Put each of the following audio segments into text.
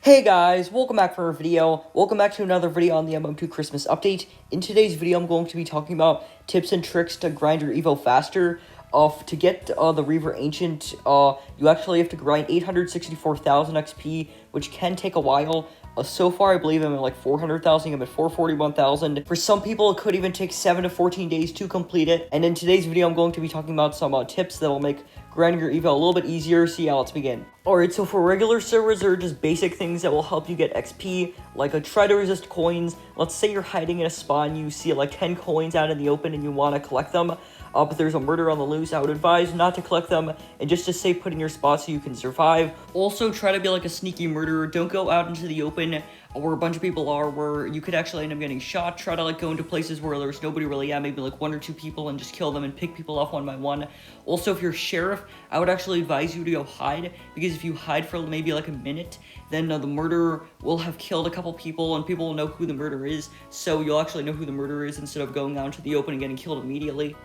Hey guys, welcome back for a video. Welcome back to another video on the MM2 Christmas update. In today's video, I'm going to be talking about tips and tricks to grind your EVO faster. To get the Reaver Ancient, you actually have to grind 864,000 XP, which can take a while. So far, I believe I'm at like 400,000, I'm at 441,000. For some people, it could even take 7 to 14 days to complete it. And in today's video, I'm going to be talking about some tips that will make grinding your EVO a little bit easier. So yeah, let's begin. Alright, so for regular servers, there are just basic things that will help you get XP, like try to resist coins. Let's say you're hiding in a spot and you see like 10 coins out in the open and you want to collect them. But there's a murder on the loose. I would advise not to collect them and just to stay put in your spot so you can survive. Also, try to be like a sneaky murderer. Don't go out into the open where a bunch of people are, where you could actually end up getting shot. Try to like go into places where there's nobody really at, maybe like 1 or 2 people, and just kill them and pick people off one by one. Also, if you're sheriff, I would actually advise you to go hide, because if you hide for maybe like a minute, then the murderer will have killed a couple people and people will know who the murderer is, so you'll actually know who the murderer is instead of going out into the open and getting killed immediately.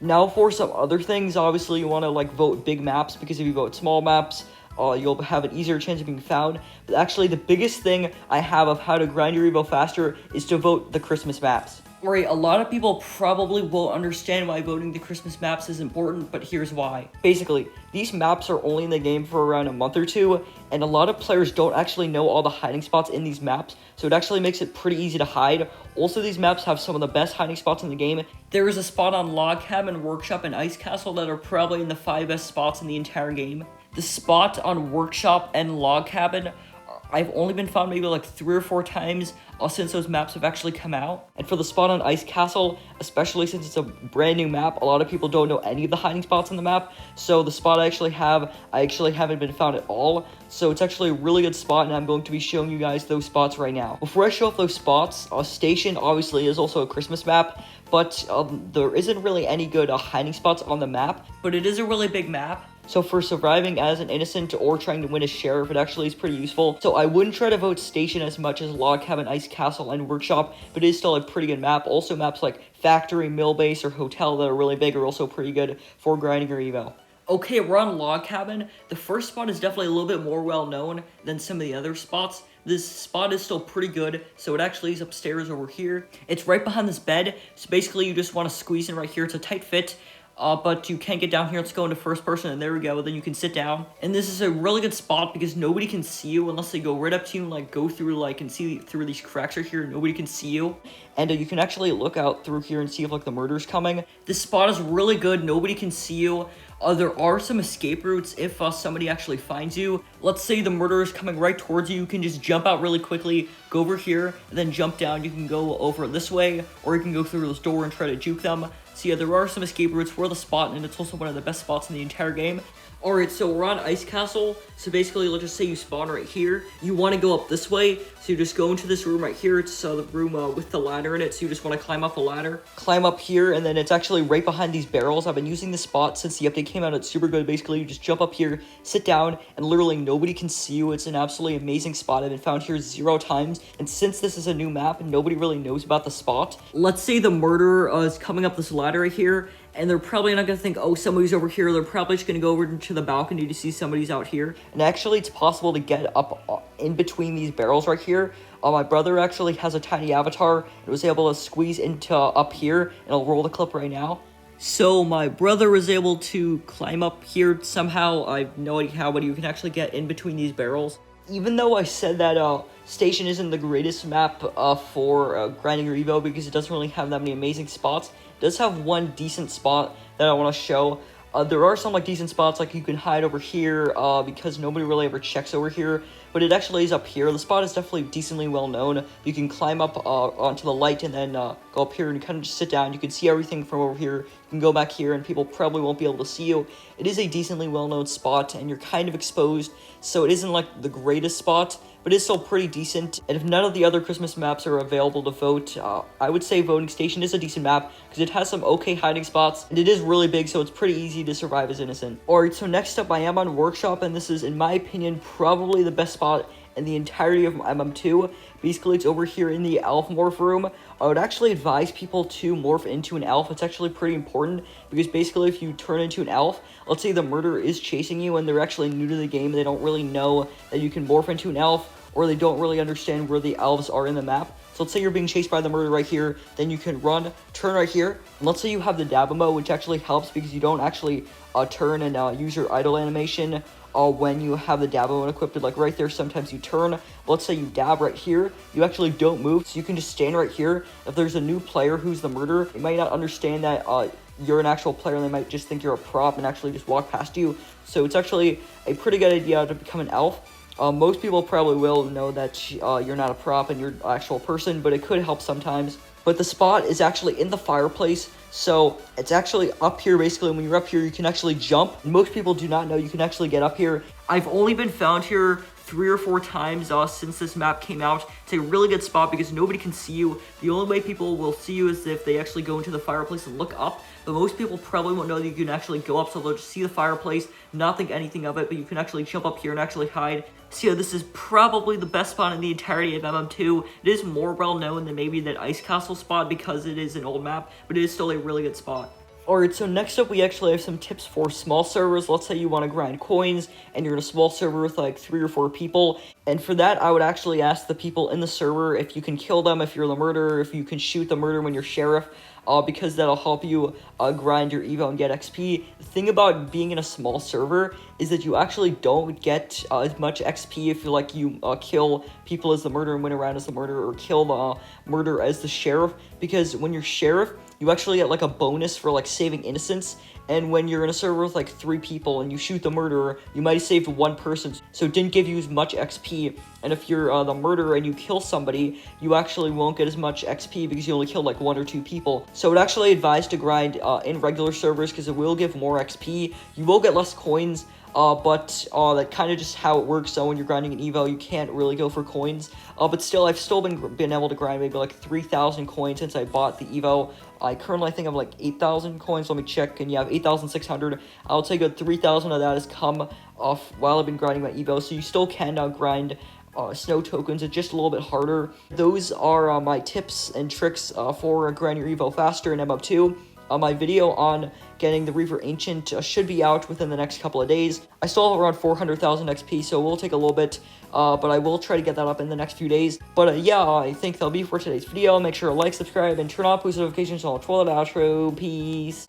Now for some other things, obviously you want to like vote big maps, because if you vote small maps, you'll have an easier chance of being found. But actually the biggest thing I have of how to grind your EVO faster is to vote the Christmas maps. Alright, a lot of people probably won't understand why voting the Christmas maps is important, but here's why. Basically, these maps are only in the game for around a month or two, and a lot of players don't actually know all the hiding spots in these maps, so it actually makes it pretty easy to hide. Also, these maps have some of the best hiding spots in the game. There is a spot on Log Cabin, Workshop, and Ice Castle that are probably in the 5 best spots in the entire game. The spot on Workshop and Log Cabin, I've only been found maybe like 3 or 4 times since those maps have actually come out. And for the spot on Ice Castle, especially since it's a brand new map, a lot of people don't know any of the hiding spots on the map. So the spot I actually haven't been found at all. So it's actually a really good spot, and I'm going to be showing you guys those spots right now. Before I show off those spots, Station obviously is also a Christmas map, but there isn't really any good hiding spots on the map, but it is a really big map. So for surviving as an innocent or trying to win as sheriff, it actually is pretty useful. So I wouldn't try to vote Station as much as Log Cabin, Ice Castle, and Workshop, but it is still a pretty good map. Also, maps like Factory, Mill Base, or Hotel that are really big are also pretty good for grinding your EVO. Okay, we're on Log Cabin. The first spot is definitely a little bit more well-known than some of the other spots. This spot is still pretty good, so it actually is upstairs over here. It's right behind this bed, so basically you just want to squeeze in right here. It's a tight fit. But you can't get down here. Let's go into first person, and there we go. Then you can sit down. And this is a really good spot because nobody can see you unless they go right up to you and like go through like and see through these cracks right here. Nobody can see you. And you can actually look out through here and see if like the murder's coming. This spot is really good. Nobody can see you. There are some escape routes if somebody actually finds you. Let's say the murderer is coming right towards you. You can just jump out really quickly, go over here, and then jump down. You can go over this way, or you can go through this door and try to juke them. So yeah, there are some escape routes for the spot, and it's also one of the best spots in the entire game. Alright, so we're on Ice Castle. So basically, let's just say you spawn right here. You want to go up this way, so you just go into this room right here. It's the room with the ladder in it, so you just want to climb up a ladder. Climb up here, and then it's actually right behind these barrels. I've been using this spot since the update came out. It's super good. Basically, you just jump up here, sit down, and literally nobody can see you. It's an absolutely amazing spot. I've been found here 0 times, and since this is a new map, nobody really knows about the spot. Let's say the murderer is coming up this ladder right here, and they're probably not going to think, oh, somebody's over here. They're probably just going to go over to the balcony to see somebody's out here. And actually, it's possible to get up in between these barrels right here. My brother actually has a tiny avatar and was able to squeeze into up here, and I'll roll the clip right now. So my brother was able to climb up here somehow. I have no idea how, but you can actually get in between these barrels. Even though I said that Station isn't the greatest map for grinding your EVO because it doesn't really have that many amazing spots, it does have one decent spot that I want to show. There are some like decent spots, like you can hide over here because nobody really ever checks over here, but it actually is up here. The spot is definitely decently well known. You can climb up onto the light and then go up here and kind of just sit down. You can see everything from over here. You can go back here and people probably won't be able to see you. It is a decently well known spot and you're kind of exposed, so it isn't like the greatest spot, but it's still pretty decent. And if none of the other Christmas maps are available to vote, I would say voting Station is a decent map because it has some okay hiding spots, and it is really big, so it's pretty easy to survive as innocent. Alright, so next up I am on Workshop, and this is, in my opinion, probably the best spot in the entirety of MM2. Basically, it's over here in the elf morph room. I would actually advise people to morph into an elf. It's actually pretty important because basically if you turn into an elf, let's say the murderer is chasing you and they're actually new to the game, they don't really know that you can morph into an elf, or they don't really understand where the elves are in the map. So let's say you're being chased by the murder right here, then you can run, turn right here, and let's say you have the dab mode, which actually helps because you don't actually turn and use your idle animation when you have the dab mode equipped. Like right there, sometimes you turn. Let's say you dab right here, you actually don't move, so you can just stand right here. If there's a new player who's the murderer, they might not understand that you're an actual player, and they might just think you're a prop and actually just walk past you. So it's actually a pretty good idea to become an elf. Most people probably will know that you're not a prop and you're an actual person, but it could help sometimes. But the spot is actually in the fireplace, so it's actually up here. Basically, when you're up here, you can actually jump. Most people do not know you can actually get up here. I've only been found here 3 or 4 times since this map came out. It's a really good spot because nobody can see you. The only way people will see you is if they actually go into the fireplace and look up. But most people probably won't know that you can actually go up, so they'll just see the fireplace, not think anything of it, but you can actually jump up here and actually hide. So yeah, this is probably the best spot in the entirety of MM2. It is more well known than maybe that Ice Castle spot because it is an old map, but it is still a really good spot. Alright, so next up we actually have some tips for small servers. Let's say you want to grind coins and you're in a small server with like 3 or 4 people. And for that, I would actually ask the people in the server if you can kill them if you're the murderer, if you can shoot the murderer when you're sheriff, because that'll help you grind your EVO and get XP. The thing about being in a small server is that you actually don't get as much XP if you kill people as the murderer and win around as the murderer, or kill the murderer as the sheriff, because when you're sheriff, you actually get like a bonus for like saving innocents. And when you're in a server with like 3 people and you shoot the murderer, you might have saved 1 person, so it didn't give you as much XP. And if you're the murderer and you kill somebody, you actually won't get as much XP because you only killed like 1 or 2 people. So it actually advised to grind in regular servers because it will give more XP. You will get less coins, but that kind of just how it works. So when you're grinding an EVO, you can't really go for coins. But still, I've still been able to grind maybe like 3,000 coins since I bought the EVO. I currently think I have like 8,000 coins. Let me check, and you have 8,600. I would say good 3,000 of that has come off while I've been grinding my EVO. So you still can grind snow tokens. It's just a little bit harder. Those are my tips and tricks for grinding your EVO faster in MM2. My video on getting the Reaver Ancient should be out within the next couple of days. I still have around 400,000 XP, so it will take a little bit, but I will try to get that up in the next few days. But yeah, I think that'll be for today's video. Make sure to like, subscribe, and turn on post notifications on the outro. Peace.